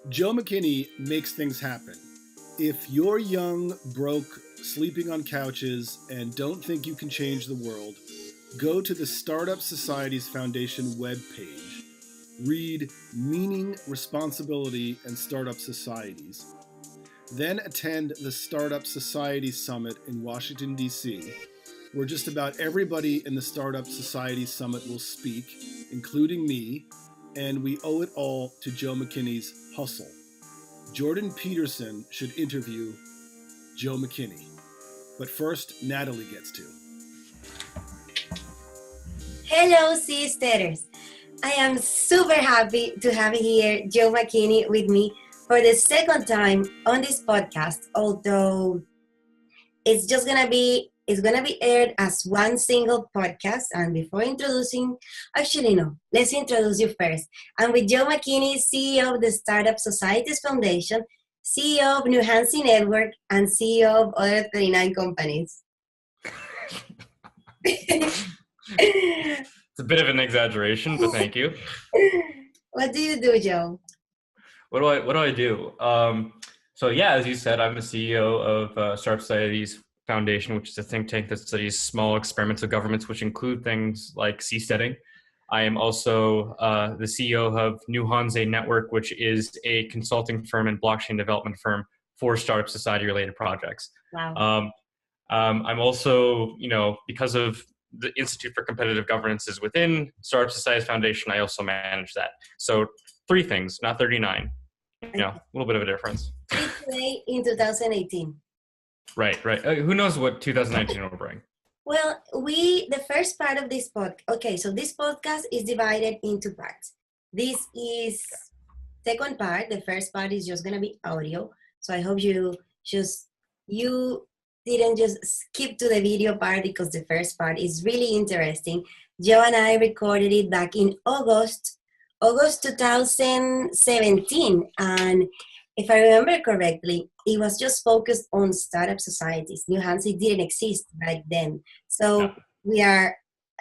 Joe McKinney makes things happen. If you're young, broke, sleeping on couches, and don't think you can change the world, go to the Startup Societies Foundation webpage. Read Meaning, Responsibility, and Startup Societies. Then attend the Startup Societies Summit in Washington, D.C., where just about everybody in the Startup Societies Summit will speak, including me, and we owe it all to Joe McKinney's hustle. Jordan Peterson should interview Joe McKinney. But first, Nathalie gets to. Hello, seasteaders. I am super happy to have here Joe McKinney with me for the second time on this podcast, although it's gonna be aired as one single podcast. And before introducing, actually no, let's introduce you first. I'm with Joe McKinney, CEO of the Startup Societies Foundation, CEO of Nuhanse Network, and CEO of other 39 companies. It's a bit of an exaggeration, but thank you. What do you do, Joe? What do I do? So yeah, as you said, I'm the CEO of Startup Societies Foundation, which is a think tank that studies small experiments of governments, which include things like seasteading. I am also the CEO of Nuhanse Network, which is a consulting firm and blockchain development firm for startup society-related projects. Wow. I'm also, because of the Institute for Competitive Governance is within Startup Societies Foundation, I also manage that. So 3 things, not 39. A little bit of a difference. Today in 2018. Right. Who knows what 2019 will bring? Well, the first part of this podcast, okay, so this podcast is divided into parts. This is second part. The first part is just going to be audio. So I hope you didn't just skip to the video part, because the first part is really interesting. Joe and I recorded it back in August 2017. And if I remember correctly, it was just focused on startup societies. Nuhanse didn't exist back then. So we are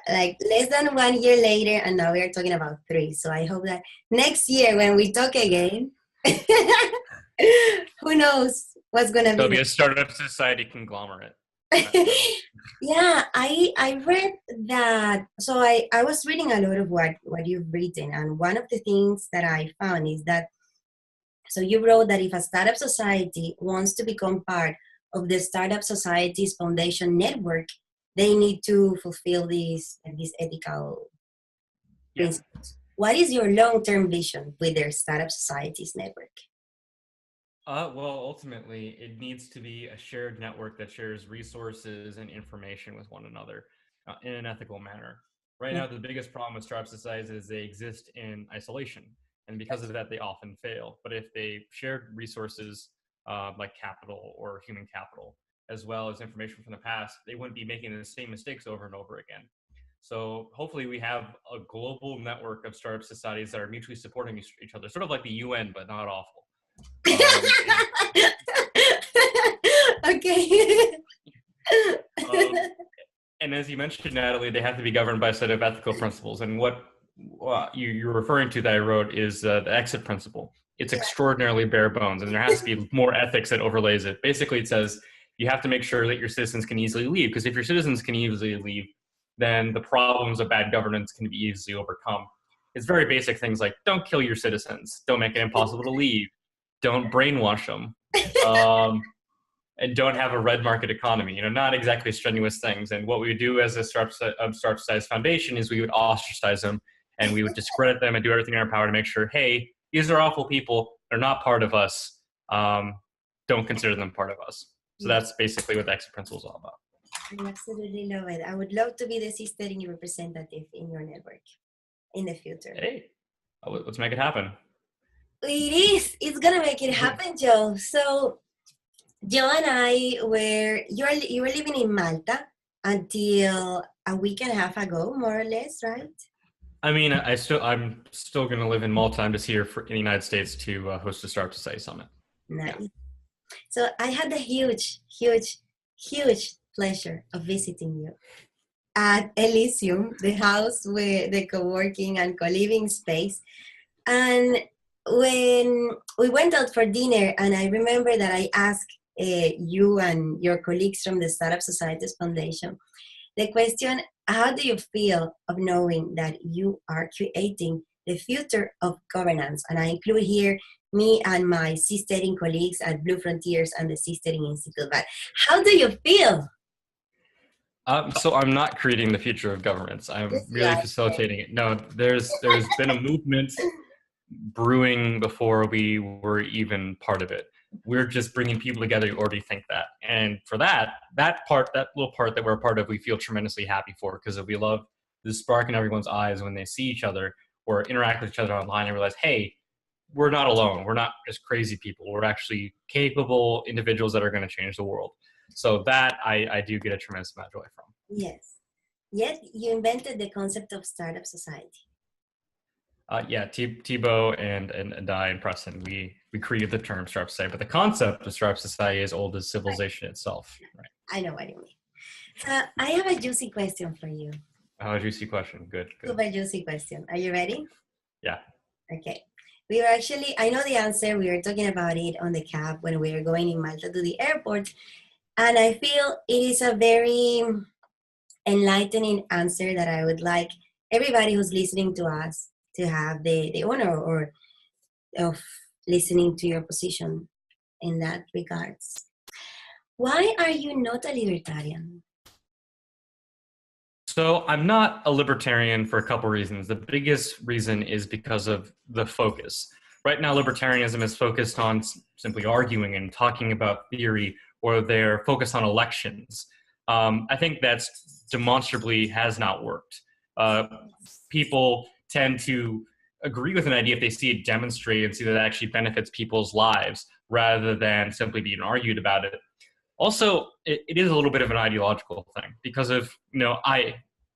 like less than 1 year later, and now we are talking about 3. So I hope that next year when we talk again, who knows what's going to be. There'll be a Startup Society Conglomerate. Yeah, I read that. So I was reading a lot of what you've written. And one of the things that I found is that, so you wrote that if a startup society wants to become part of the Startup Societies Foundation network, they need to fulfill these ethical principles. What is your long-term vision with their Startup Societies network? Well, ultimately, it needs to be a shared network that shares resources and information with one another in an ethical manner. Right now, the biggest problem with startup societies is they exist in isolation. And because of that, they often fail. But if they shared resources like capital or human capital, as well as information from the past, they wouldn't be making the same mistakes over and over again. So hopefully we have a global network of startup societies that are mutually supporting each other, sort of like the UN, but not awful. Okay. And as you mentioned, Nathalie, they have to be governed by a set of ethical principles. And what you're referring to that I wrote is the exit principle. It's extraordinarily bare bones, and there has to be more ethics that overlays it. Basically, it says you have to make sure that your citizens can easily leave, because if your citizens can easily leave, then the problems of bad governance can be easily overcome. It's very basic things like don't kill your citizens, don't make it impossible to leave, don't brainwash them, and don't have a red market economy. Not exactly strenuous things. And what we would do as a Startup Societies Foundation is we would ostracize them, and we would discredit them and do everything in our power to make sure, hey, these are awful people. They're not part of us. Don't consider them part of us. So that's basically what the exit principle is all about. I absolutely love it. I would love to be the seasteading representative in your network in the future. Hey, let's make it happen. It's going to make it happen, Joe. So Joe and I you were living in Malta until a week and a half ago, more or less, right? I mean, I'm still going to live in Malta. I'm just here in the United States to host a Startup Society Summit. Nice. Yeah. So I had the huge pleasure of visiting you at Elysium, the house with the co-working and co-living space. And when we went out for dinner, and I remember that I asked you and your colleagues from the Startup Societies Foundation the question, how do you feel of knowing that you are creating the future of governance? And I include here me and my seasteading colleagues at Blue Frontiers and the Seasteading Institute. But how do you feel? So I'm not creating the future of governments. I'm really facilitating it. No, there's been a movement brewing before we were even part of it. We're just bringing people together who already think that. And for that little part that we're a part of, we feel tremendously happy for, because we love the spark in everyone's eyes when they see each other or interact with each other online and realize, hey, we're not alone. We're not just crazy people. We're actually capable individuals that are going to change the world. So that I do get a tremendous amount of joy from. Yes. Yet you invented the concept of startup society. Yeah, Thibaut and I and Preston, we created the term Startup Society, but the concept of Startup Society is old as civilization itself. Right. I know what you mean. I have a juicy question for you. Oh, juicy question. Good. Super juicy question. Are you ready? Yeah. Okay. We were actually, I know the answer. We were talking about it on the cab when we were going in Malta to the airport. And I feel it is a very enlightening answer that I would like everybody who's listening to us to have the honor of listening to your position in that regards. Why are you not a libertarian? So I'm not a libertarian for a couple reasons. The biggest reason is because of the focus. Right now, libertarianism is focused on simply arguing and talking about theory, or they're focused on elections. I think that's demonstrably has not worked. People tend to agree with an idea if they see it demonstrated and see that it actually benefits people's lives rather than simply being argued about it. Also, it is a little bit of an ideological thing because of,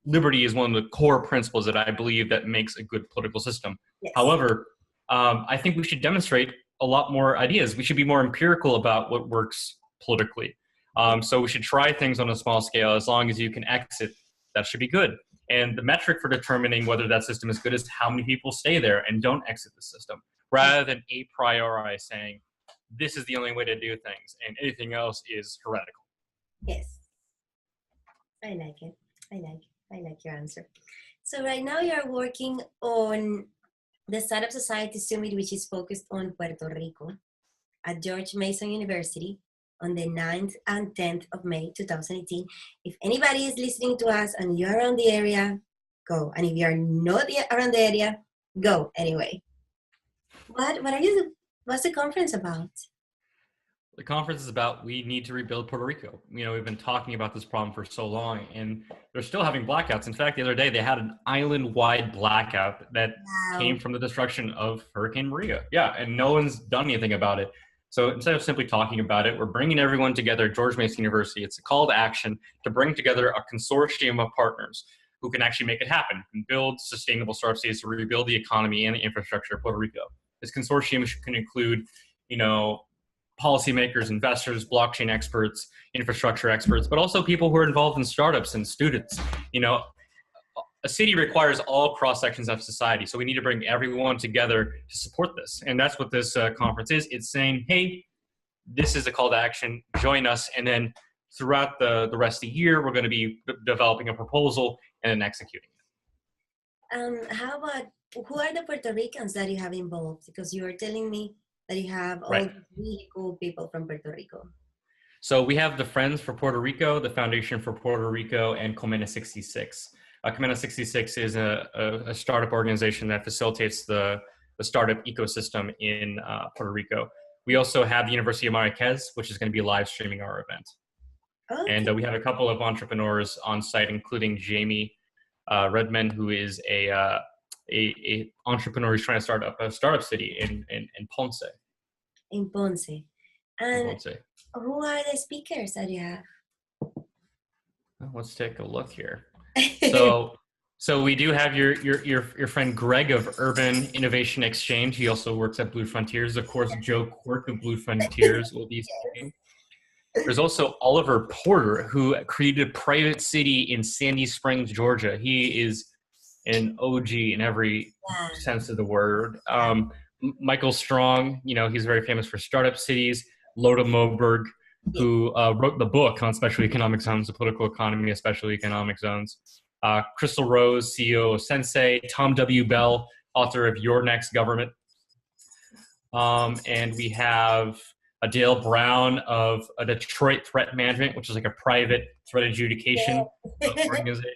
liberty is one of the core principles that I believe that makes a good political system. Yes. However, I think we should demonstrate a lot more ideas. We should be more empirical about what works politically. So we should try things on a small scale. As long as you can exit, that should be good. And the metric for determining whether that system is good is how many people stay there and don't exit the system, rather than a priori saying, this is the only way to do things and anything else is heretical. Yes. I like it. I like your answer. So right now you're working on the Startup Society Summit, which is focused on Puerto Rico at George Mason University on the 9th and 10th of May 2018. If anybody is listening to us and you're around the area, go. And if you're not around the area, go anyway. What's the conference about? The conference is about we need to rebuild Puerto Rico. We've been talking about this problem for so long, and they're still having blackouts. In fact, the other day they had an island-wide blackout that came from the destruction of Hurricane Maria. Yeah, and no one's done anything about it. So instead of simply talking about it, we're bringing everyone together at George Mason University. It's a call to action to bring together a consortium of partners who can actually make it happen and build sustainable startup cities to rebuild the economy and the infrastructure of Puerto Rico. This consortium can include, policymakers, investors, blockchain experts, infrastructure experts, but also people who are involved in startups and students. A city requires all cross sections of society, so we need to bring everyone together to support this. And that's what this conference is. It's saying, hey, this is a call to action, join us. And then throughout the rest of the year, we're going to be developing a proposal and then executing it. How about, who are the Puerto Ricans that you have involved? Because you were telling me that you have all these really cool people from Puerto Rico. So we have the Friends for Puerto Rico, the Foundation for Puerto Rico, and Colmena 66. Colmena 66 is a startup organization that facilitates the startup ecosystem in Puerto Rico. We also have the University of Marrakech, which is going to be live streaming our event. Okay. And we have a couple of entrepreneurs on site, including Jamie Redmond, who is a entrepreneur who's trying to start up a startup city in Ponce. In Ponce. And who are the speakers that you have? Well, let's take a look here. So we do have your friend Greg of Urban Innovation Exchange. He also works at Blue Frontiers. Of course, Joe Quirk of Blue Frontiers will be speaking. There's also Oliver Porter, who created a private city in Sandy Springs, Georgia. He is an OG in every sense of the word. Michael Strong, he's very famous for Startup Cities. Lotta Morberg, who wrote the book on special economic zones, the political economy of special economic zones. Crystal Rose, CEO of Sensei. Tom W. Bell, author of Your Next Government. And we have Adelle Brown of Detroit Threat Management, which is like a private threat adjudication organization.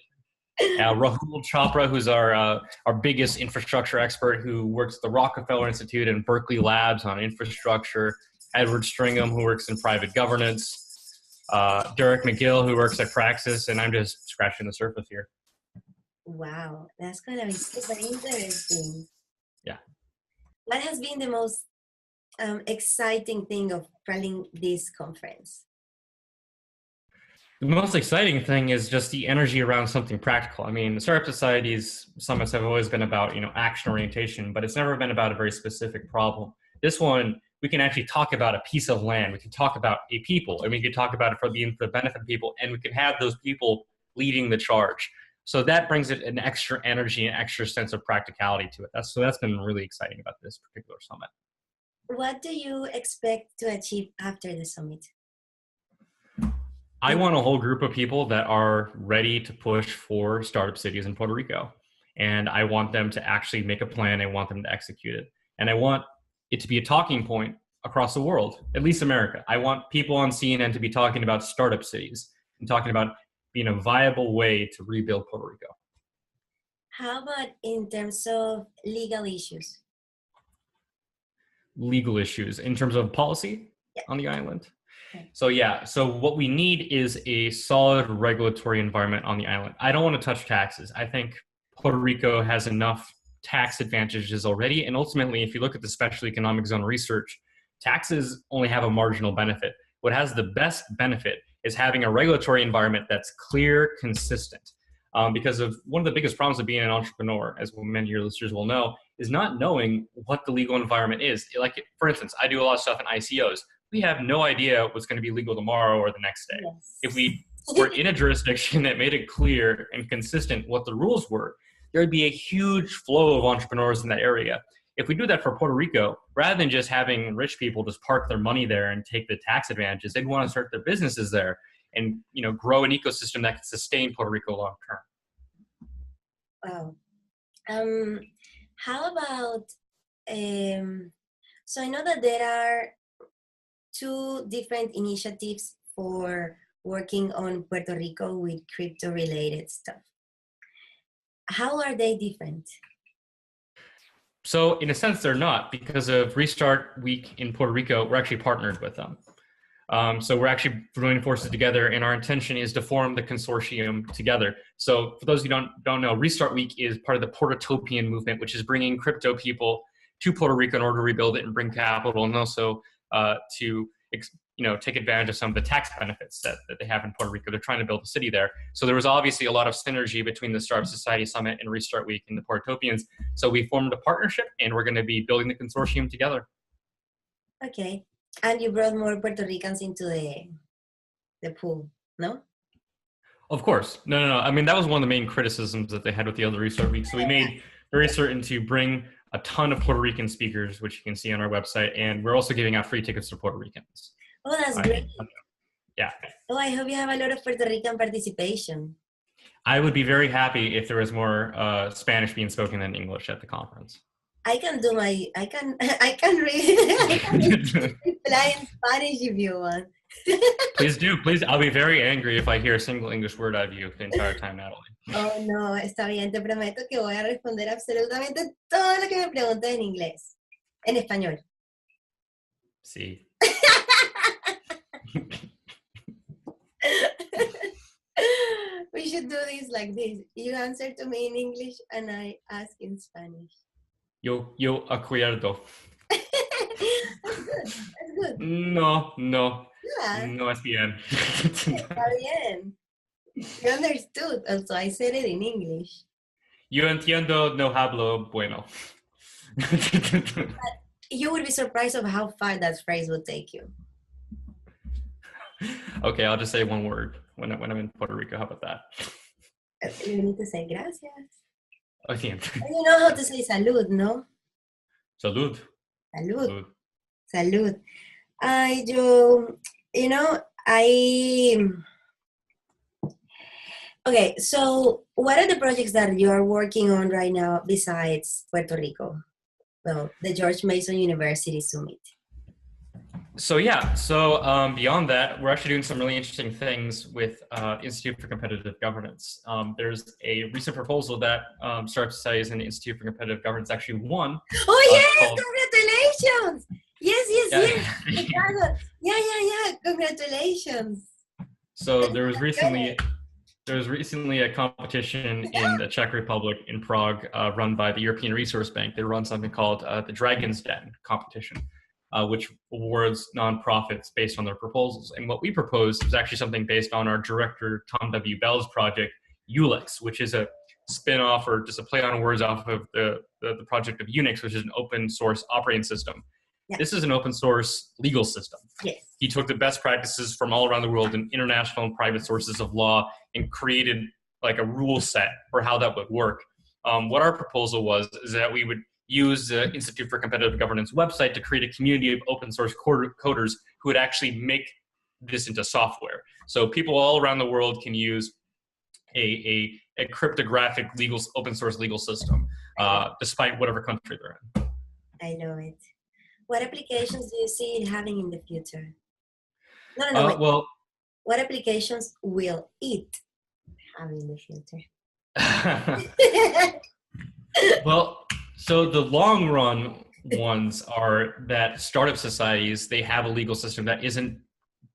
Rahul Chapra, who's our biggest infrastructure expert, who works at the Rockefeller Institute and Berkeley Labs on infrastructure. Eduard Stringam, who works in private governance. Derek McGill, who works at Praxis, and I'm just scratching the surface here. Wow, that's going to be super interesting. Yeah. What has been the most exciting thing of running this conference? The most exciting thing is just the energy around something practical. I mean, the Startup Societies summits have always been about, action orientation, but it's never been about a very specific problem. This one, we can actually talk about a piece of land. We can talk about a people, and we can talk about it for the benefit of people, and we can have those people leading the charge. So that brings it an extra energy and extra sense of practicality to it. So that's been really exciting about this particular summit. What do you expect to achieve after the summit? I want a whole group of people that are ready to push for startup cities in Puerto Rico. And I want them to actually make a plan. I want them to execute it. And I want it to be a talking point across the world, at least America. I want people on CNN to be talking about startup cities and talking about being a viable way to rebuild Puerto Rico. How about in terms of legal issues? Legal issues in terms of policy on the island? So what we need is a solid regulatory environment on the island. I don't want to touch taxes. I think Puerto Rico has enough tax advantages already. And ultimately, if you look at the special economic zone research, taxes only have a marginal benefit. What has the best benefit is having a regulatory environment that's clear, consistent. Because of one of the biggest problems of being an entrepreneur, as many of your listeners will know, is not knowing what the legal environment is. Like, for instance, I do a lot of stuff in ICOs. We have no idea what's going to be legal tomorrow or the next day. Yes. If we were in a jurisdiction that made it clear and consistent what the rules were, there would be a huge flow of entrepreneurs in that area. If we do that for Puerto Rico, rather than just having rich people just park their money there and take the tax advantages, they'd want to start their businesses there and grow an ecosystem that can sustain Puerto Rico long term. Wow. How about, so I know that there are 2 different initiatives for working on Puerto Rico with crypto-related stuff. How are they different? So in a sense, they're not, because of Restart Week in Puerto Rico, we're actually partnered with them. So we're actually joining forces together, and our intention is to form the consortium together. So for those who don't know, Restart Week is part of the Puertotopian movement, which is bringing crypto people to Puerto Rico in order to rebuild it and bring capital, and also to take advantage of some of the tax benefits that they have in Puerto Rico. They're trying to build a city there. So there was obviously a lot of synergy between the Startup Society Summit and Restart Week and the Puertotopians. So we formed a partnership, and we're going to be building the consortium together. Okay. And you brought more Puerto Ricans into the pool, no? Of course. No. I mean, that was one of the main criticisms that they had with the other Restart Week. So we made very certain to bring a ton of Puerto Rican speakers, which you can see on our website. And we're also giving out free tickets to Puerto Ricans. Oh, that's great. Yeah. Oh, I hope you have a lot of Puerto Rican participation. I would be very happy if there was more Spanish being spoken than English at the conference. I can read, I can reply in Spanish if you want. Please do, please. I'll be very angry if I hear a single English word out of you the entire time, Nathalie. Oh, no, está bien, te prometo que voy a responder absolutamente todo lo que me preguntes en inglés, en español. Sí. We should do this like this. You answer to me in English and I ask in Spanish. Yo acuerdo. That's good. No. Yeah. No es bien. Está bien. You understood. Also, I said it in English. Yo entiendo, no hablo bueno. You would be surprised of how far that phrase would take you. Okay, I'll just say one word when I'm in Puerto Rico. How about that? You need to say gracias. Okay. You know how to say salud, no? Salud. Salud. Salud. Salud. You know, okay, so what are the projects that you are working on right now besides Puerto Rico? Well, the George Mason University Summit. So beyond that, we're actually doing some really interesting things with Institute for Competitive Governance. There's a recent proposal that Startup Societies and the Institute for Competitive Governance actually won. Oh yes, congratulations! Yes. Chicago. Yeah. Congratulations. So there was recently a competition in the Czech Republic in Prague, run by the European Resource Bank. They run something called the Dragon's Den competition, which awards nonprofits based on their proposals. And what we proposed was actually something based on our director Tom W. Bell's project, ULEX, which is a spin-off or just a play on words off of the project of Unix, which is an open source operating system. Yeah. This is an open source legal system. Yes. He took the best practices from all around the world in international and private sources of law and created like a rule set for how that would work. What our proposal was is that we would use the Institute for Competitive Governance website to create a community of open source coders who would actually make this into software. So people all around the world can use a cryptographic open source legal system, despite whatever country they're in. I know it. What applications do you see it having in the future? Well, what applications will it have in the future? Well, so the long run ones are that startup societies, they have a legal system that isn't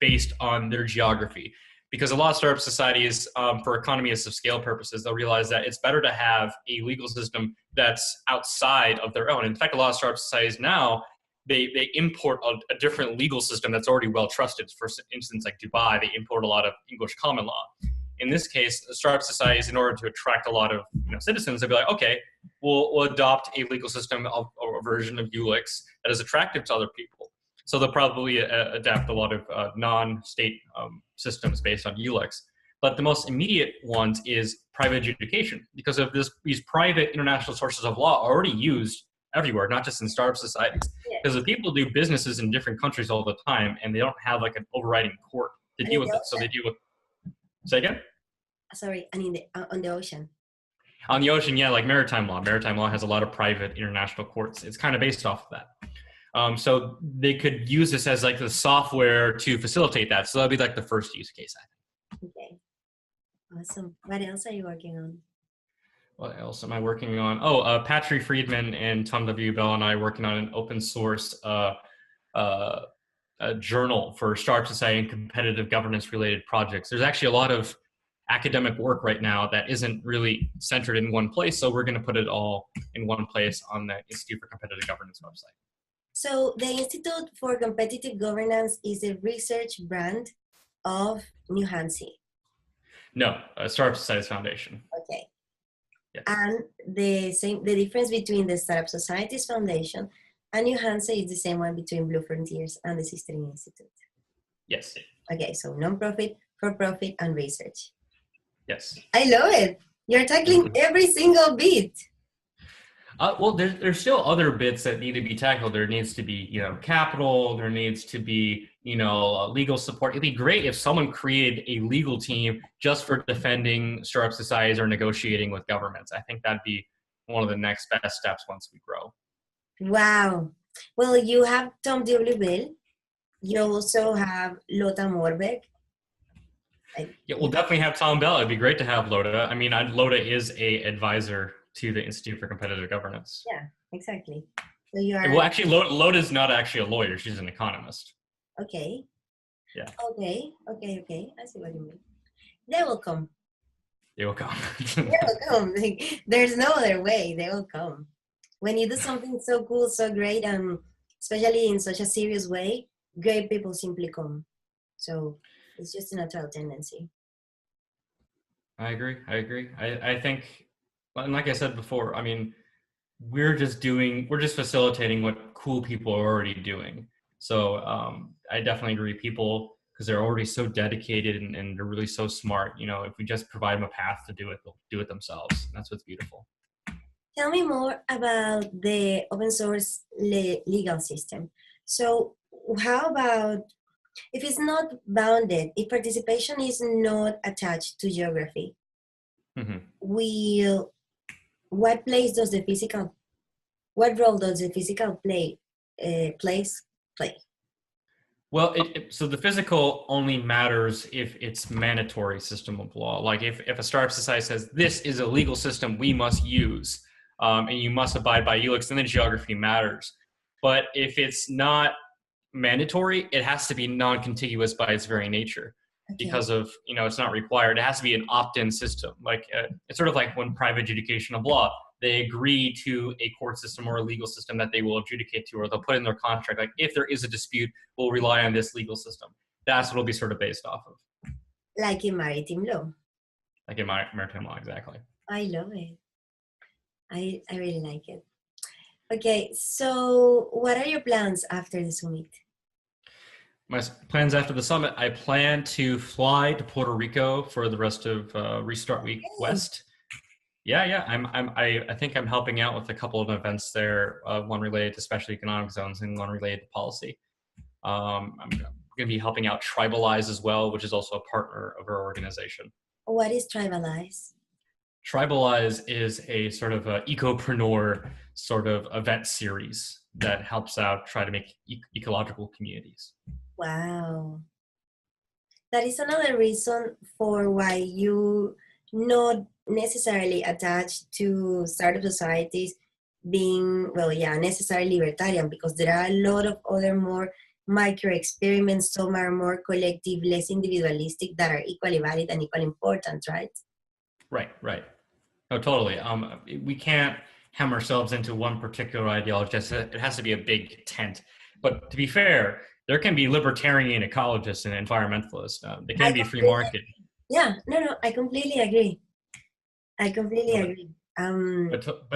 based on their geography. Because a lot of startup societies, for economies of scale purposes, they'll realize that it's better to have a legal system that's outside of their own. In fact, a lot of startup societies now, they import a different legal system that's already well trusted. For instance, like Dubai, they import a lot of English common law. In this case, startup societies, in order to attract a lot of citizens, they'll be like, okay, we'll adopt a legal system of a version of ULEX that is attractive to other people. So they'll probably adapt a lot of non-state systems based on ULEX. But the most immediate ones is private adjudication, because of these private international sources of law are already used everywhere, not just in startup societies. Because the people do businesses in different countries all the time, and they don't have like an overriding court to deal with it. So they deal with. Say again? Sorry, I mean on the ocean. On the ocean, yeah, like maritime law. Maritime law has a lot of private international courts. It's kind of based off of that. So they could use this as like the software to facilitate that. So that'll be like the first use case, I think. Okay. Awesome. What else are you working on? What else am I working on? Patrick Friedman and Tom W. Bell and I are working on an open source a journal for Startup Society and competitive governance related projects. There's actually a lot of academic work right now that isn't really centered in one place. So we're going to put it all in one place on the Institute for Competitive Governance website. So the Institute for Competitive Governance is a research brand of Nuhanse. No, Startup Societies Foundation. Okay. Yes. And the difference between the Startup Societies Foundation and Nuhanse is the same one between Blue Frontiers and the Sistering Institute. Yes. Okay, so non-profit, for-profit, and research. Yes. I love it. You're tackling every single bit. Well, there's still other bits that need to be tackled. There needs to be, capital. There needs to be, legal support. It'd be great if someone created a legal team just for defending startup societies or negotiating with governments. I think that'd be one of the next best steps once we grow. Wow. Well, you have Tom W. Bell. You also have Lotta Morberg. Yeah, we'll definitely have Tom Bell. It'd be great to have Lotta. I mean, Lotta is a advisor to the Institute for Competitive Governance. Yeah, exactly. So you are. Well, actually, Lotta's not actually a lawyer. She's an economist. Okay. Yeah. Okay. I see what you mean. They will come. They will come. They will come. There's no other way. They will come. When you do something so cool, so great, and especially in such a serious way, great people simply come. So it's just a natural tendency. I agree. I think, and like I said before, I mean, we're just facilitating what cool people are already doing. So I definitely agree. People, because they're already so dedicated and they're really so smart, if we just provide them a path to do it, they'll do it themselves. That's what's beautiful. Tell me more about the open source legal system. So how about if it's not bounded, if participation is not attached to geography, Mhm. what place does the physical, what role does the physical place play? Well, so the physical only matters if it's mandatory system of law. Like if a startup society says this is a legal system we must use, and you must abide by ULEX, then the geography matters. But if it's not mandatory, it has to be non-contiguous by its very nature, because of, it's not required. It has to be an opt-in system. Like it's sort of like when private adjudication of law, they agree to a court system or a legal system that they will adjudicate to, or they'll put in their contract, like if there is a dispute, we'll rely on this legal system. That's what it'll be sort of based off of. Like in maritime law. Like in maritime law, exactly. I love it. I really like it. Okay, so what are your plans after the summit? My plans after the summit, I plan to fly to Puerto Rico for the rest of Restart Week West. Yeah. I think I'm helping out with a couple of events there. One related to special economic zones and one related to policy. I'm going to be helping out Tribalize as well, which is also a partner of our organization. What is Tribalize? Tribalize is a sort of ecopreneur sort of event series that helps out try to make ecological communities. Wow. That is another reason for why you not necessarily attached to startup societies being, necessarily libertarian, because there are a lot of other more micro experiments. Some are more collective, less individualistic, that are equally valid and equally important, right? Right. Oh, totally. We can't hem ourselves into one particular ideology. It has to be a big tent. But to be fair, there can be libertarian ecologists and environmentalists. They can be free market. Yeah, no, I completely agree. But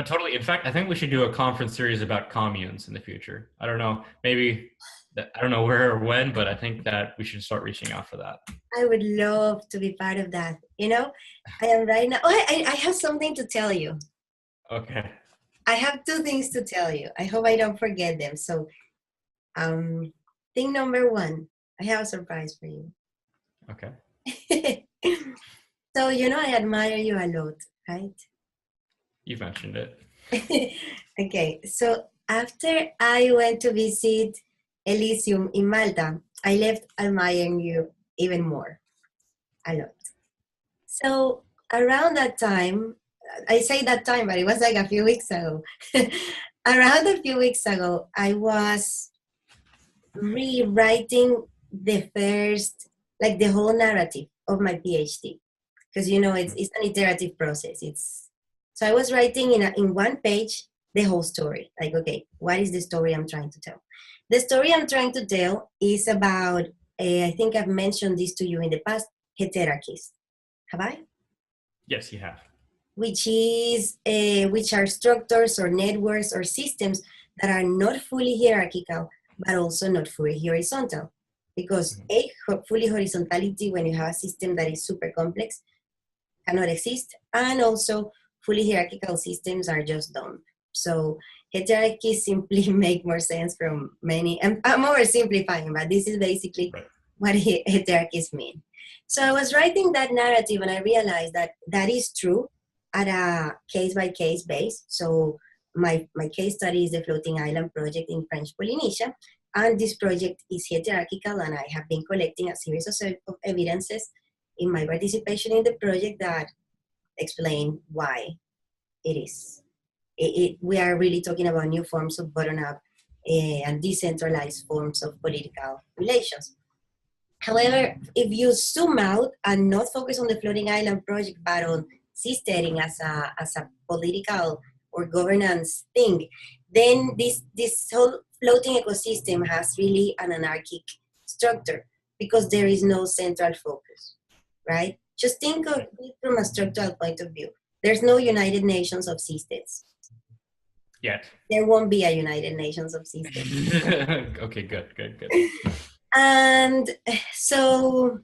totally. In fact, I think we should do a conference series about communes in the future. I don't know, maybe, I don't know where or when, but I think that we should start reaching out for that. I would love to be part of that. I am right now. Oh, I have something to tell you. Okay. I have two things to tell you. I hope I don't forget them. So, thing number one, I have a surprise for you. Okay. So, I admire you a lot, right? You've mentioned it. Okay, so after I went to visit Elysium in Malta, I left admiring you even more, a lot. So around that time, I say that time, but it was like a few weeks ago. Around a few weeks ago, I was rewriting the whole narrative of my PhD. Because, it's an iterative process. So I was writing in one page the whole story. Like, okay, what is the story I'm trying to tell? The story I'm trying to tell is about, I think I've mentioned this to you in the past, heterarchies. Have I? Yes, you have. Which are structures or networks or systems that are not fully hierarchical, but also not fully horizontal. Because fully horizontality, when you have a system that is super complex, cannot exist, and also fully hierarchical systems are just dumb. So heterarchies simply make more sense from many, and I'm oversimplifying, but this is basically what heterarchies mean. So I was writing that narrative and I realized that is true at a case-by-case base. So my case study is the Floating Island project in French Polynesia, and this project is hierarchical, and I have been collecting a series of evidences in my participation in the project that explain why it is. We are really talking about new forms of bottom-up and decentralized forms of political relations. However, if you zoom out and not focus on the Floating Island project, but on seasteading as a political or governance thing, then this whole floating ecosystem has really an anarchic structure because there is no central focus, right? Just think of it from a structural point of view. There's no United Nations of seasteads. Yet. There won't be a United Nations of seasteads. Okay, good. And so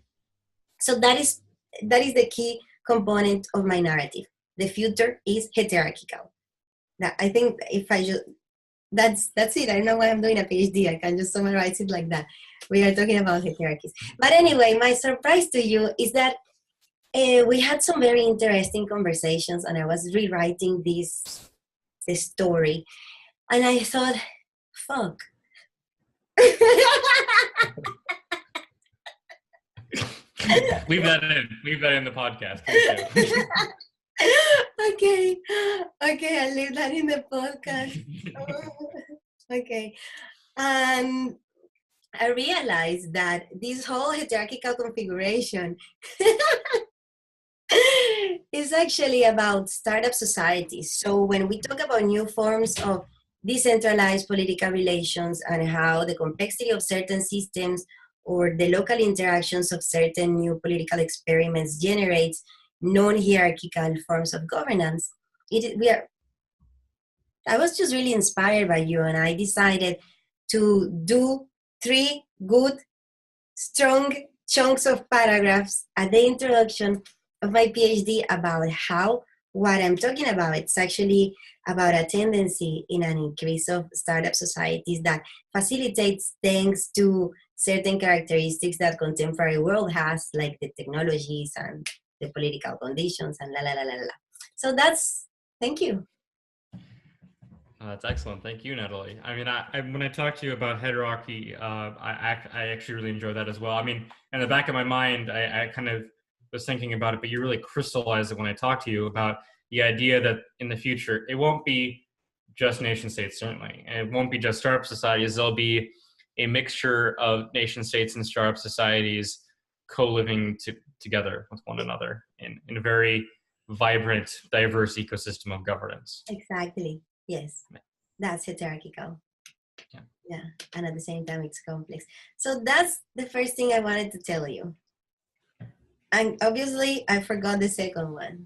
that is the key component of my narrative. The future is hierarchical. I think if I just, that's it. I don't know why I'm doing a PhD. I can just summarize it like that. We are talking about hierarchies. But anyway, my surprise to you is that we had some very interesting conversations, and I was rewriting this story, and I thought, fuck. Leave that in the podcast. Okay, I'll leave that in the podcast. Okay. And I realized that this whole hierarchical configuration is actually about startup societies. So when we talk about new forms of decentralized political relations and how the complexity of certain systems or the local interactions of certain new political experiments generates non-hierarchical forms of governance, I was just really inspired by you, and I decided to do 3 good, strong chunks of paragraphs at the introduction of my PhD about how what I'm talking about, it's actually about a tendency in an increase of startup societies that facilitates thanks to certain characteristics that contemporary world has, like the technologies and the political conditions and la la la la la. So thank you. That's excellent. Thank you, Nathalie. I mean, I when I talk to you about hierarchy, I actually really enjoy that as well. I mean, in the back of my mind, I kind of was thinking about it, but you really crystallized it when I talked to you about the idea that in the future, it won't be just nation states, certainly. And it won't be just startup societies. There'll be a mixture of nation states and startup societies co-living together with one another in a very vibrant, diverse ecosystem of governance. Exactly. Yes. That's hierarchical. Yeah. And at the same time, it's complex. So that's the first thing I wanted to tell you. And obviously, I forgot the second one.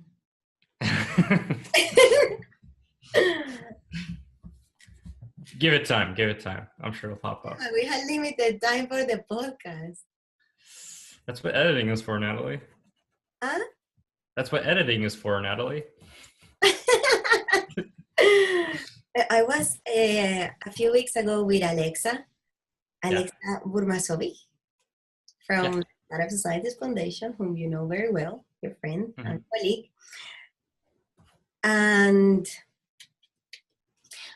Give it time. I'm sure it'll pop up. We had limited time for the podcast. That's what editing is for, Nathalie. Huh? That's what editing is for, Nathalie. I was a few weeks ago with Alexa Burmasovic from Startup Societies Foundation, whom you know very well, your friend and colleague. And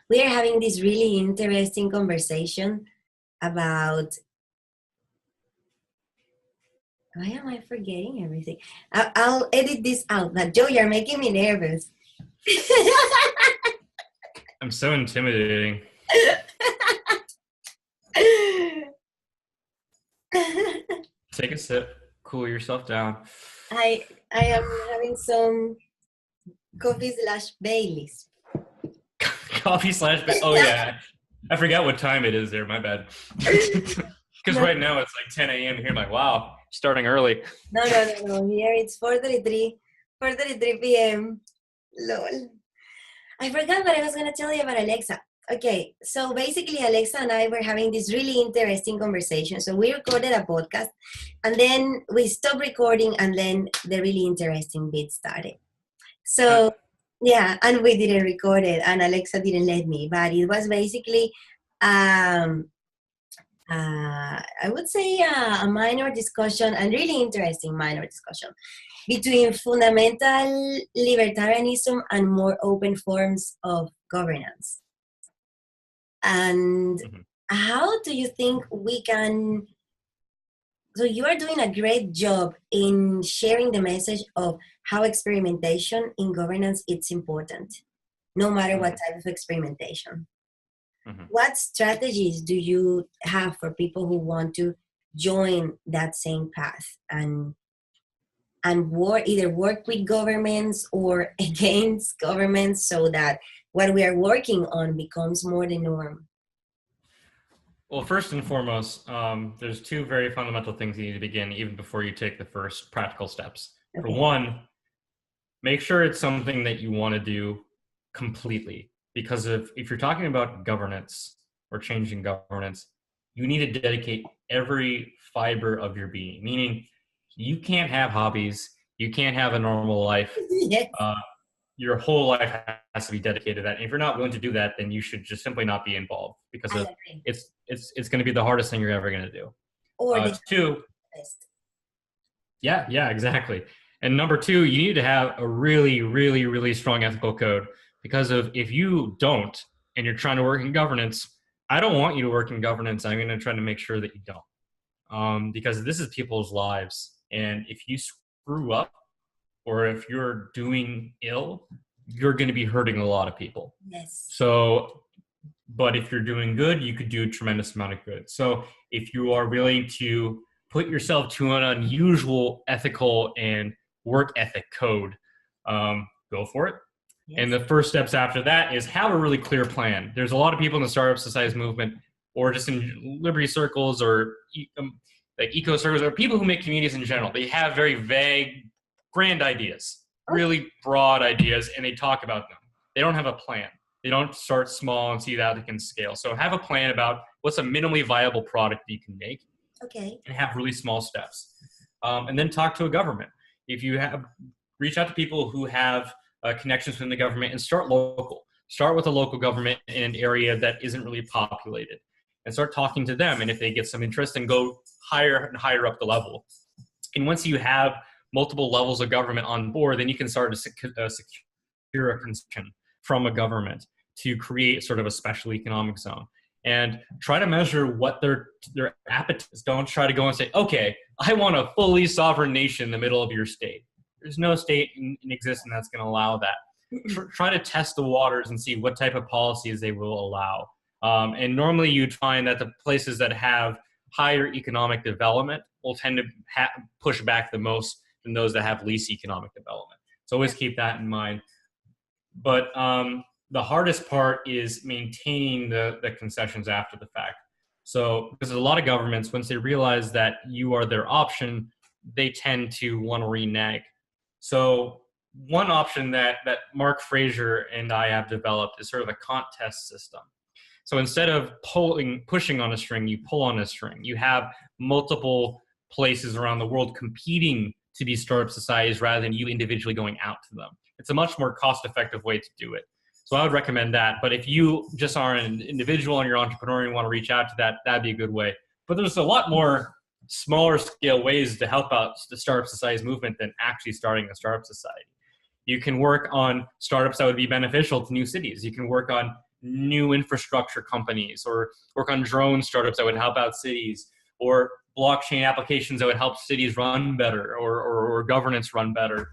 we are having this really interesting conversation about, why am I forgetting everything? I'll edit this out, but Joe, you're making me nervous. I'm so intimidating. Take a sip, cool yourself down. I am having some coffee/Baileys. Coffee/Baileys. Oh yeah, I forgot what time it is there. My bad. Because right now it's like 10 a.m. here. I'm like, wow, starting early. No. Here it's 4:33 p.m. Lol. I forgot what I was going to tell you about Alexa. Okay, so basically Alexa and I were having this really interesting conversation. So we recorded a podcast, and then we stopped recording, and then the really interesting bit started. So yeah, and we didn't record it, and Alexa didn't let me, but it was basically I would say a minor discussion, a really interesting minor discussion between fundamental libertarianism and more open forms of governance. And how do you think we can, so you are doing a great job in sharing the message of how experimentation in governance is important, no matter what type of experimentation. What strategies do you have for people who want to join that same path and either work with governments or against governments so that what we are working on becomes more the norm? Well, first and foremost, there's 2 very fundamental things you need to begin even before you take the first practical steps. Okay. For one, make sure it's something that you want to do completely. Because if you're talking about governance or changing governance, you need to dedicate every fiber of your being, meaning you can't have hobbies, you can't have a normal life. Yes. your whole life has to be dedicated to that. And if you're not willing to do that, then you should just simply not be involved, because it's going to be the hardest thing you're ever going to do. Or the two, best. yeah, exactly. And number two, you need to have a really, really, really strong ethical code, because if you don't, and you're trying to work in governance, I don't want you to work in governance. I'm going to try to make sure that you don't, because this is people's lives. And if you screw up, or if you're doing ill, you're going to be hurting a lot of people. Yes. So, but if you're doing good, you could do a tremendous amount of good. So if you are willing to put yourself to an unusual ethical and work ethic code, go for it. Yes. And the first steps after that is have a really clear plan. There's a lot of people in the Startup Societies movement, or just in liberty circles, or like eco circles, or people who make communities in general. They have very vague, grand ideas, really broad ideas, and they talk about them. They don't have a plan. They don't start small and see how they can scale. So have a plan about what's a minimally viable product that you can make. Okay. And have really small steps. And then talk to a government. If you have, reach out to people who have connections within the government, and start local. Start with a local government in an area that isn't really populated, and start talking to them. And if they get some interest, then go higher and higher up the level. And once you have multiple levels of government on board, then you can start to secure a concession from a government to create sort of a special economic zone, and try to measure what their appetite is. Don't try to go and say, okay, I want a fully sovereign nation in the middle of your state. There's no state in existence that's going to allow that. Try to test the waters and see what type of policies they will allow. And normally you'd find that the places that have higher economic development will tend to push back the most than those that have least economic development. So always keep that in mind. But the hardest part is maintaining the concessions after the fact. So because a lot of governments, once they realize that you are their option, they tend to want to renege. So one option that Mark Fraser and I have developed is sort of a contest system. So instead of pushing on a string, you pull on a string. You have multiple places around the world competing to be startup societies rather than you individually going out to them. It's a much more cost-effective way to do it. So I would recommend that. But if you just are an individual and you're an entrepreneur and want to reach out to that, that'd be a good way. But there's a lot more smaller scale ways to help out the Startup Societies movement than actually starting a startup society. You can work on startups that would be beneficial to new cities. You can work on new infrastructure companies, or work on drone startups that would help out cities, or blockchain applications that would help cities run better, or governance run better.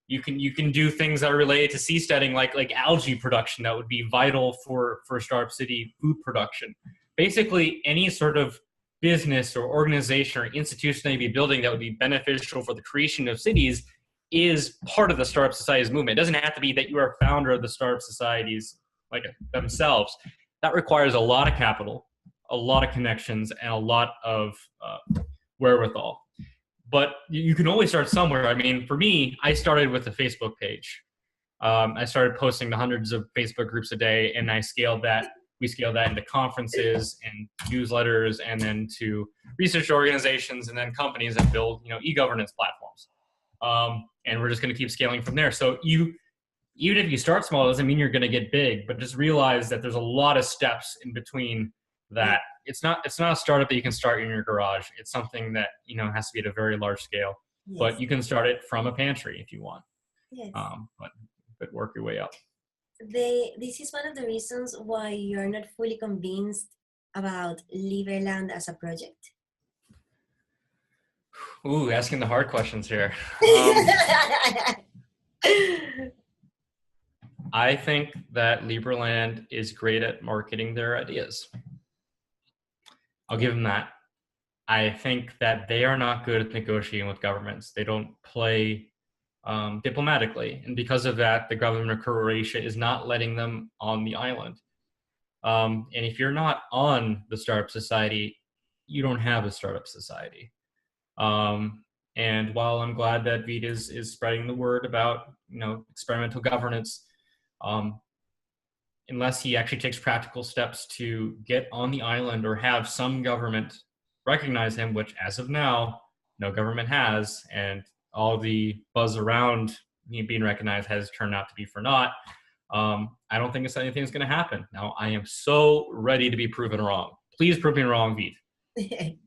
You can do things that are related to seasteading, like algae production that would be vital for startup city food production. Basically, any sort of business or organization or institution that you'd be building that would be beneficial for the creation of cities is part of the Startup Societies movement. It doesn't have to be that you are a founder of the Startup Societies like themselves. That requires a lot of capital, a lot of connections, and a lot of wherewithal. But you can always start somewhere. I mean, for me, I started with a Facebook page. I started posting to hundreds of Facebook groups a day, and we scaled that into conferences and newsletters, and then to research organizations, and then companies that build, e-governance platforms. And we're just going to keep scaling from there. So even if you start small, doesn't mean you're going to get big, but just realize that there's a lot of steps in between that. It's not a startup that you can start in your garage. It's something that, has to be at a very large scale, yes. But you can start it from a pantry if you want. Yes. But work your way up. This is one of the reasons why you're not fully convinced about Liberland as a project. Ooh, asking the hard questions here. I think that Liberland is great at marketing their ideas. I'll give them that. I think that they are not good at negotiating with governments. They don't play diplomatically. And because of that, the government of Croatia is not letting them on the island. And if you're not on the Startup Society, you don't have a Startup Society. And while I'm glad that Vita is spreading the word about, experimental governance, unless he actually takes practical steps to get on the island or have some government recognize him, which as of now, no government has, and all the buzz around being recognized has turned out to be for naught. I don't think anything's going to happen. Now, I am so ready to be proven wrong. Please prove me wrong, Vít.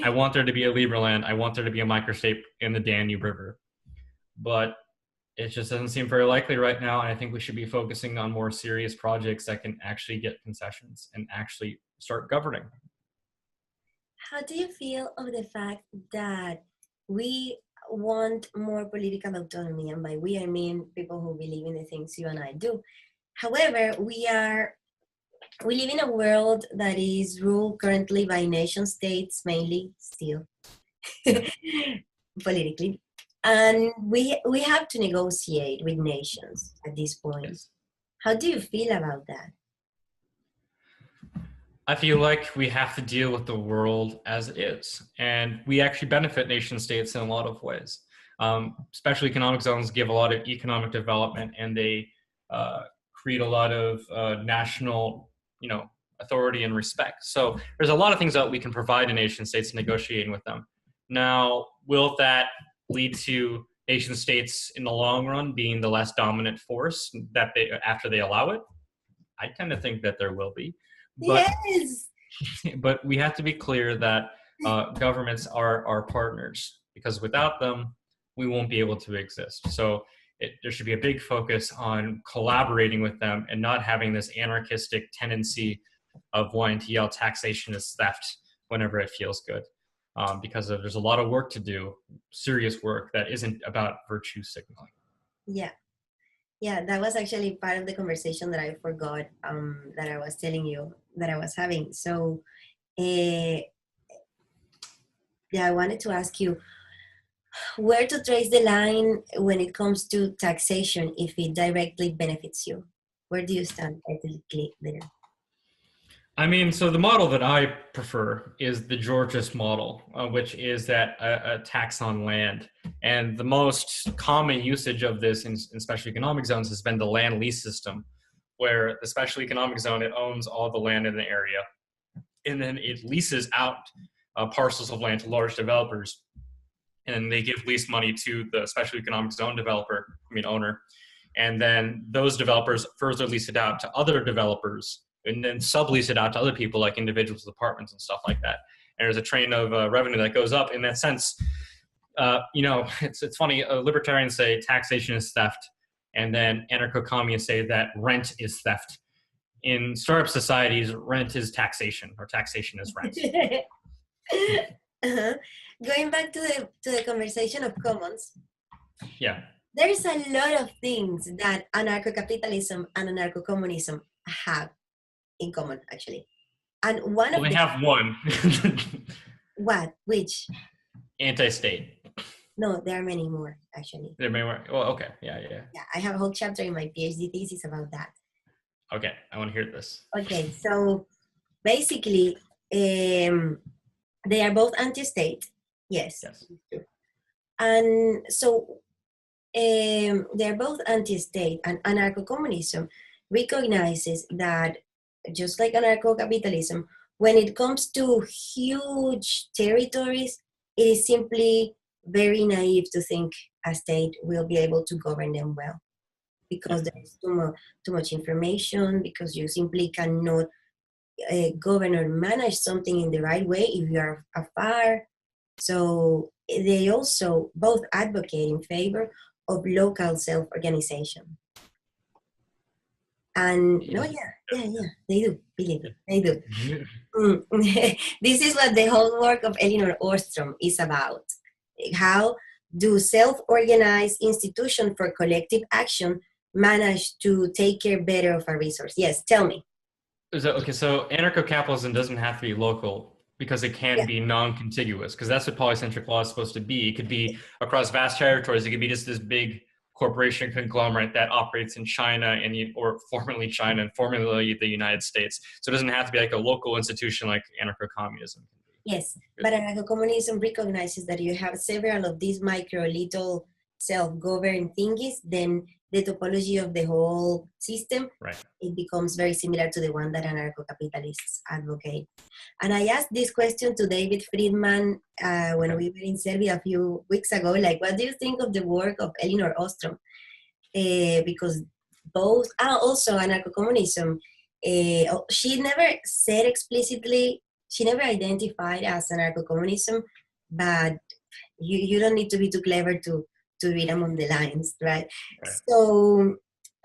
I want there to be a Liberland. I want there to be a microstate in the Danube River. But it just doesn't seem very likely right now, and I think we should be focusing on more serious projects that can actually get concessions and actually start governing. How do you feel of the fact that we want more political autonomy? And by we, I mean people who believe in the things you and I do. However, we live in a world that is ruled currently by nation states, mainly still, politically. And we have to negotiate with nations at this point. Yes. How do you feel about that? I feel like we have to deal with the world as it is. And we actually benefit nation states in a lot of ways. Special economic zones give a lot of economic development, and they create a lot of national, authority and respect. So there's a lot of things that we can provide to nation states negotiating with them. Now, will that lead to nation states in the long run being the less dominant force that after they allow it? I tend to think that there will be. But, yes. But we have to be clear that governments are our partners, because without them, we won't be able to exist. So there should be a big focus on collaborating with them and not having this anarchistic tendency of wanting to yell taxation is theft whenever it feels good. Because there's a lot of work to do, serious work that isn't about virtue signaling. Yeah, that was actually part of the conversation that I forgot that I was telling you that I was having. So, I wanted to ask you where to trace the line when it comes to taxation if it directly benefits you. Where do you stand ethically there? I mean, so the model that I prefer is the Georgist model, which is that a tax on land. And the most common usage of this in special economic zones has been the land lease system, where the special economic zone, it owns all the land in the area. And then it leases out parcels of land to large developers. And they give lease money to the special economic zone owner. And then those developers further lease it out to other developers, and then sublease it out to other people like individuals with apartments and stuff like that. And there's a train of revenue that goes up in that sense. It's funny, libertarians say taxation is theft, and then anarcho-communists say that rent is theft. In startup societies, rent is taxation, or taxation is rent. Going back to the conversation of commons. Yeah. There's a lot of things that anarcho-capitalism and anarcho-communism have in common, actually. And one of we have one. What? Which? Anti-state. No, there are many more, actually. There are many more. Well, okay. Yeah. Yeah, I have a whole chapter in my PhD thesis about that. Okay, I want to hear this. Okay, so basically, they are both anti-state. Yes. And so they're both anti-state, and anarcho-communism recognizes that just like anarcho-capitalism, when it comes to huge territories, it is simply very naive to think a state will be able to govern them well, because there is too much information, because you simply cannot govern or manage something in the right way if you are afar. So they also both advocate in favor of local self-organization. And they do, believe me, they do. This is what the whole work of Elinor Ostrom is about. How do self-organized institutions for collective action manage to take care better of a resource? Yes, tell me. So anarcho-capitalism doesn't have to be local, because it can be non-contiguous, because that's what polycentric law is supposed to be. It could be across vast territories. It could be just this big corporation conglomerate that operates in China or formerly China and formerly the United States. So it doesn't have to be like a local institution like anarcho-communism. Yes, but anarcho-communism recognizes that you have several of these little self-governed thingies, then the topology of the whole system, Right. it becomes very similar to the one that anarcho-capitalists advocate. And I asked this question to David Friedman when we were in Serbia a few weeks ago, like, what do you think of the work of Elinor Ostrom? Because both, also anarcho-communism, she never said explicitly, she never identified as anarcho-communism, but you don't need to be too clever to read among the lines, right? So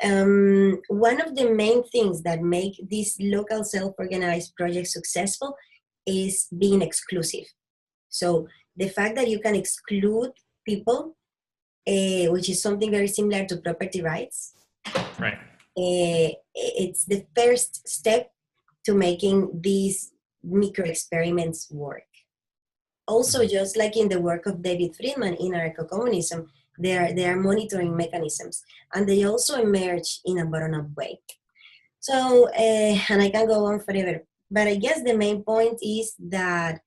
one of the main things that make these local self-organized projects successful is being exclusive. So the fact that you can exclude people, which is something very similar to property rights, Right. it's the first step to making these micro experiments work. Also, just like in the work of David Friedman in anarcho-communism, there are monitoring mechanisms, and they also emerge in a bottom-up way. So, and I can go on forever, but I guess the main point is that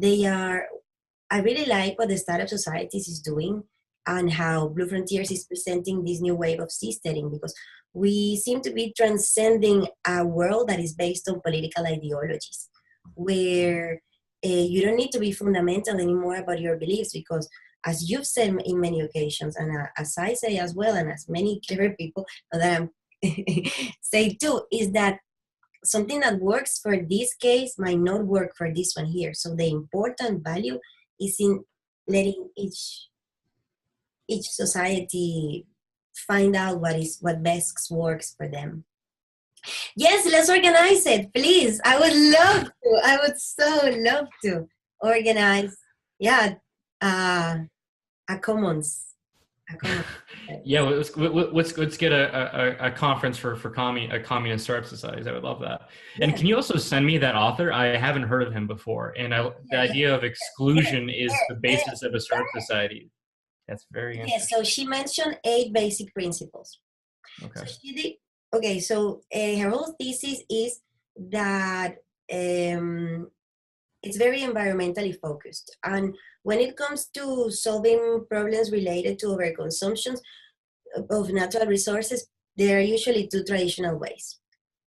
I really like what the Startup Societies is doing and how Blue Frontiers is presenting this new wave of seasteading, because we seem to be transcending a world that is based on political ideologies, where you don't need to be fundamental anymore about your beliefs, because as you've said in many occasions, and as I say as well, and as many clever people that I'm say too, is that something that works for this case might not work for this one here. So the important value is in letting each society find out what best works for them. Yes, let's organize it, please. I would love to. I would so love to organize. Yeah, a commons. Yeah, let's get a conference for communist startup societies. I would love that. Yeah. And can you also send me that author? I haven't heard of him before. And the idea of exclusion is the basis of a startup society. That's very interesting. Yes, so she mentioned 8 basic principles. Okay. So her whole thesis is that it's very environmentally focused. And when it comes to solving problems related to overconsumption of natural resources, there are usually 2 traditional ways.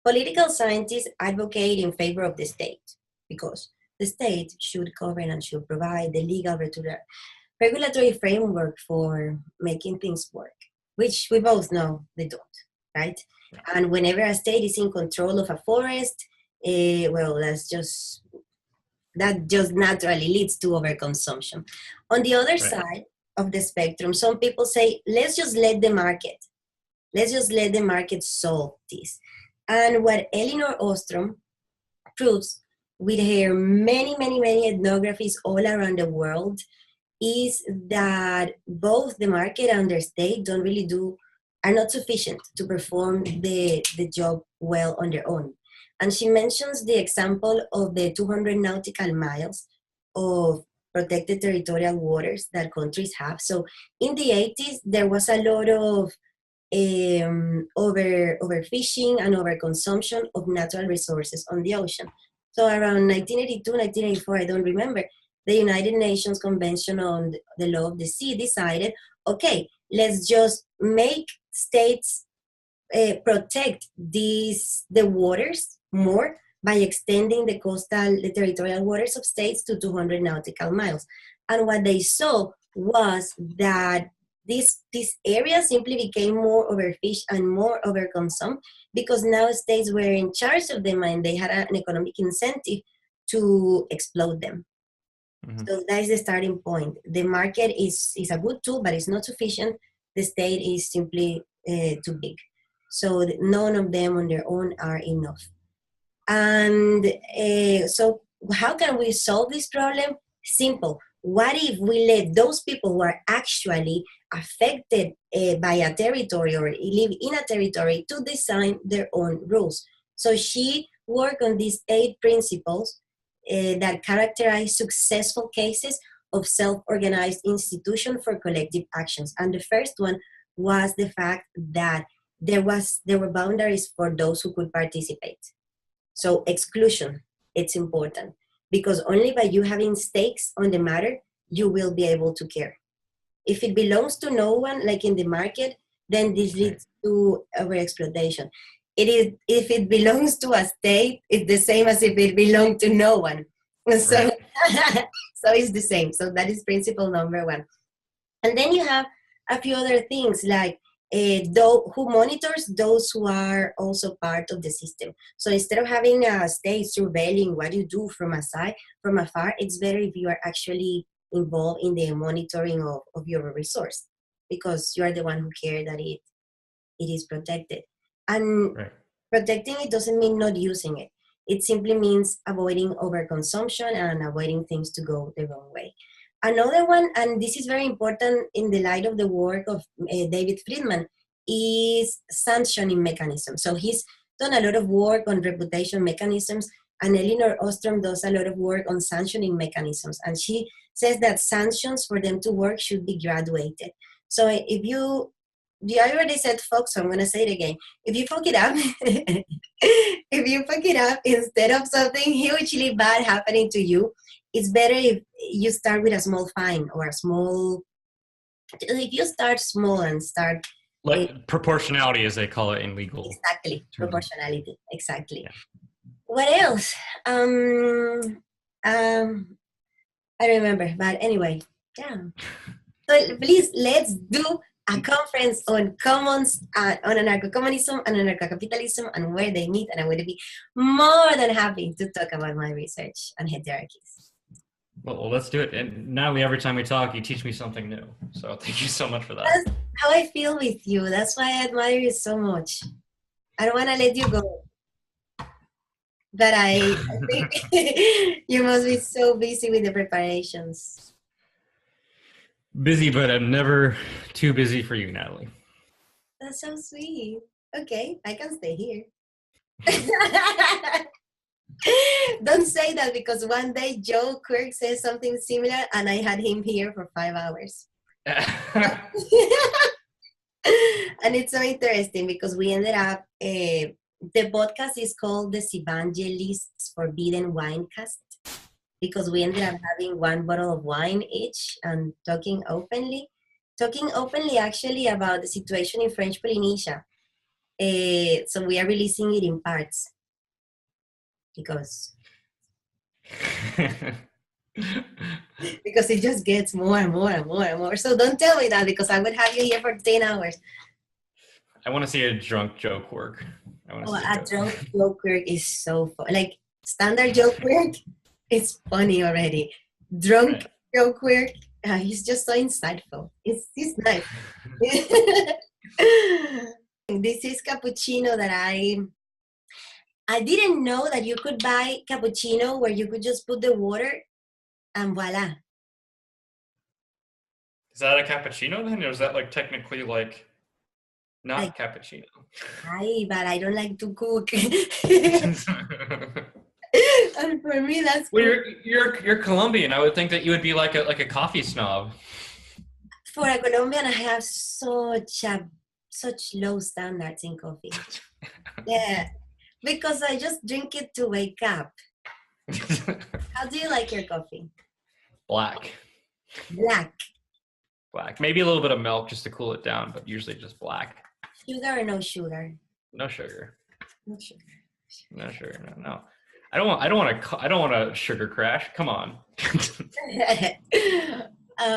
Political scientists advocate in favor of the state, because the state should govern and should provide the legal regulatory framework for making things work, which we both know they don't, right? And whenever a state is in control of a forest, that just naturally leads to overconsumption. On the other side of the spectrum, some people say, let's just let the market solve this. And what Elinor Ostrom proves with her many ethnographies all around the world is that both the market and the state are not sufficient to perform the job well on their own. And she mentions the example of the 200 nautical miles of protected territorial waters that countries have. So in the 80s, there was a lot of overfishing and overconsumption of natural resources on the ocean. So around 1982, 1984, I don't remember, the United Nations Convention on the Law of the Sea decided, okay, let's just make states protect the waters more by extending the territorial waters of states to 200 nautical miles. And what they saw was that this area simply became more overfished and more overconsumed, because now states were in charge of them and they had an economic incentive to exploit them. Mm-hmm. So that is the starting point. The market is a good tool, but it's not sufficient. The state is simply too big. So none of them on their own are enough. And so how can we solve this problem? Simple. What if we let those people who are actually affected by a territory or live in a territory to design their own rules? So she worked on these 8 principles that characterize successful cases of self-organized institution for collective actions. And the first one was the fact that there were boundaries for those who could participate. So exclusion, it's important, because only by you having stakes on the matter, you will be able to care. If it belongs to no one, like in the market, then this leads to overexploitation. It is, if it belongs to a state, it's the same as if it belonged to no one. So, Right. so it's the same. So that is principle number one. And then you have a few other things like who monitors those who are also part of the system. So instead of having a state surveilling what you do from afar, it's better if you are actually involved in the monitoring of your resource, because you are the one who cares that it is protected. And Right. protecting it doesn't mean not using it. It simply means avoiding overconsumption and avoiding things to go the wrong way. Another one, and this is very important in the light of the work of David Friedman, is sanctioning mechanisms. So he's done a lot of work on reputation mechanisms, and Elinor Ostrom does a lot of work on sanctioning mechanisms. And she says that sanctions, for them to work, should be graduated. So if you, I already said fuck, so I'm going to say it again. If you fuck it up, if you fuck it up, instead of something hugely bad happening to you, it's better if you start with a small fine or a small, if you start small and start. Like proportionality, as they call it in legal. Exactly, terms. proportionality, exactly. Yeah. What else? I remember, but anyway, yeah. So please, let's do a conference on commons, on anarcho-communism and anarcho-capitalism and where they meet, and I would be more than happy to talk about my research on hierarchies. Well, let's do it. And Natalie, every time we talk, you teach me something new. So thank you so much for that. That's how I feel with you. That's why I admire you so much. I don't want to let you go. But I think you must be so busy with the preparations. Busy, but I'm never too busy for you, Natalie. That's so sweet. Okay, I can stay here. Don't say that, because one day Joe Quirk says something similar and I had him here for 5 hours. And it's so interesting because we ended up, the podcast is called the Seavangelesse Forbidden Winecast, because we ended up having 1 bottle of wine each and talking openly actually about the situation in French Polynesia. So we are releasing it in parts because it just gets more and more and more and more. So don't tell me that, because I would have you here for 10 hours. I want to see a drunk Joe Quirk. A drunk Joe Quirk is so fun. Like standard Joe Quirk, it's funny already. Drunk Joe Quirk, he's just so insightful. He's nice. This is cappuccino that I didn't know that you could buy cappuccino where you could just put the water and voila. Is that a cappuccino then? Or is that like technically like not like, cappuccino? But I don't like to cook. And for me, that's well, you're Colombian. I would think that you would be like a coffee snob. For a Colombian, I have such low standards in coffee. Yeah, because I just drink it to wake up. How do you like your coffee? Black. Maybe a little bit of milk just to cool it down, but usually just black. Sugar or no sugar? No sugar. No sugar. No sugar. No. I don't want a sugar crash. Come on.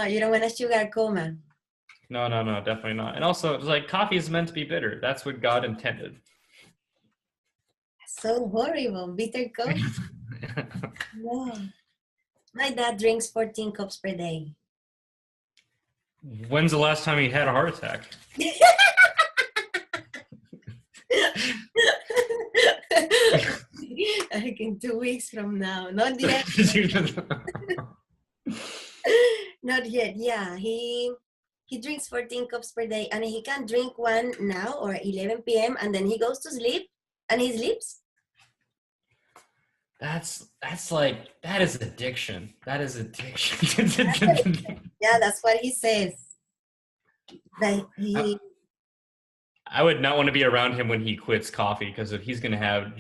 You don't want a sugar coma. No, definitely not. And also, it's like coffee is meant to be bitter. That's what God intended. So horrible, bitter coffee. No. My dad drinks 14 cups per day. When's the last time he had a heart attack? Like in 2 weeks from now. Not yet. Not yet. Yeah, he drinks 14 cups per day, and he can drink one now or 11 p.m. and then he goes to sleep and he sleeps. That is addiction. That is addiction. Yeah, that's what he says. I would not want to be around him when he quits coffee, because he's going to have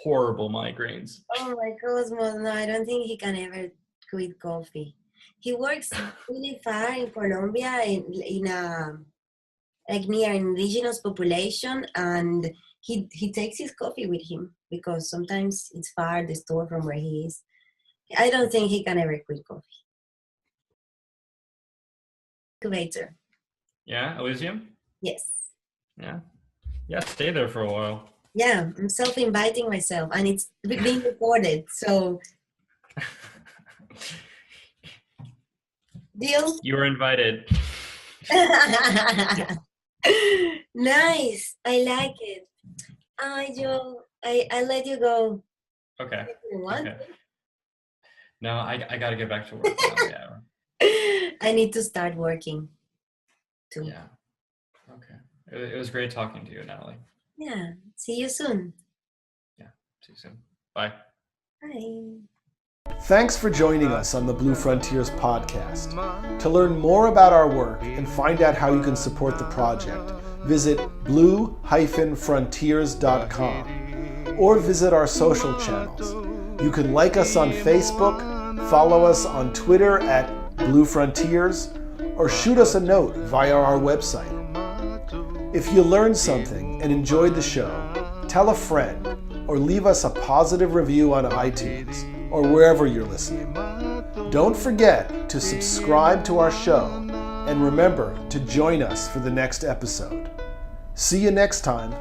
horrible migraines. Oh my Cosmos, no, I don't think he can ever quit coffee. He works really far in Colombia in a like near indigenous population, and he takes his coffee with him because sometimes it's far the store from where he is. I don't think he can ever quit coffee. Incubator. Yeah, Elysium? Yes. Yeah. Yeah, stay there for a while. Yeah, I'm self-inviting myself, and it's being recorded, so deal? You were invited. Nice. I like it. Joe, I let you go. Okay. You want? Okay. No, I got to get back to work now. Yeah. I need to start working too. Yeah. Okay. It was great talking to you, Nathalie. Yeah. See you soon. Yeah. See you soon. Bye. Bye. Thanks for joining us on the Blue Frontiers podcast. To learn more about our work and find out how you can support the project, visit blue-frontiers.com or visit our social channels. You can like us on Facebook, follow us on Twitter at Blue Frontiers, or shoot us a note via our website. If you learned something and enjoyed the show, tell a friend or leave us a positive review on iTunes or wherever you're listening. Don't forget to subscribe to our show and remember to join us for the next episode. See you next time.